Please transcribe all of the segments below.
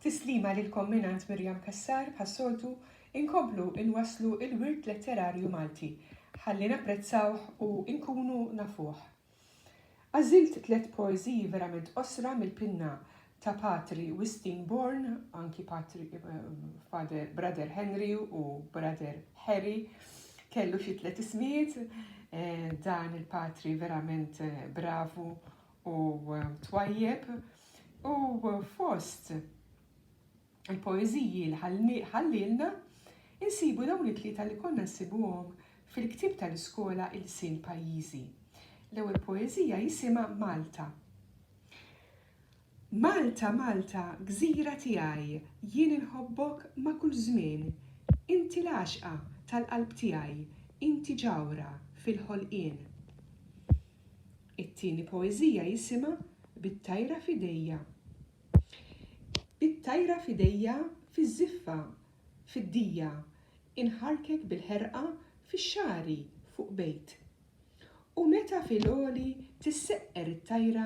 Tislima lilkom minant Mirjam Kassar bħas-soltu inkomplu inwaslu il-wirt letterarju Malti ħalli napprezzawh u nkunu nafuh. Għażilt 3 poeżiji verament qosra mill-pinna ta' Patri Wistingbourne, anki Patri Brother Henry u Brother Harry, kellu xi 3 ismijiet, dan il-Patri verament bravu u twajjeb, u fost il-poeżiji li ħallilna insibu dawn it-tlieta li konna nsibuhom fil-ktieb tal-iskola Il-Sin Pajjiżi. L-ewwel poeżija jisimha Malta. Malta, Malta, gżira tiegħi, jien inħobbok ma' kull żmien. Inti l-għaxqa tal-qalb tiegħi, inti ġawra fil-ħolqien. It-tieni poeżija jisimha Bit-tajra f'idejja. Bit-tajra f'idejja fiż-żiffa, fid-dija, inħarkek bil-ħerqa fix-xari fuq bejt. U meta fil-għoli tisseqqer it-tajra,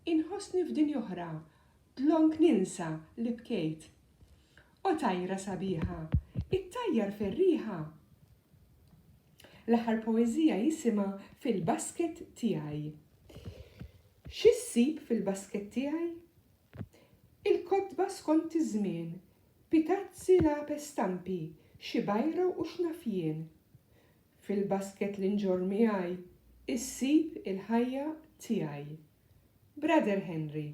inħossni f'dinja oħra, tlonk ninsa li bkejt. O tajra sabiħa, it-tajjar ferriħa. L-aħħar poeżija jisimha Fil-basket tiegħi. X'issib fil-basket tiegħi? Il-kotba skont iż-żmien, pitazzi lape stampi, xi bajra u x'nafjien. Fil-basket li nġor miegħi, issib il-ħajja tiegħi. Brother Henry.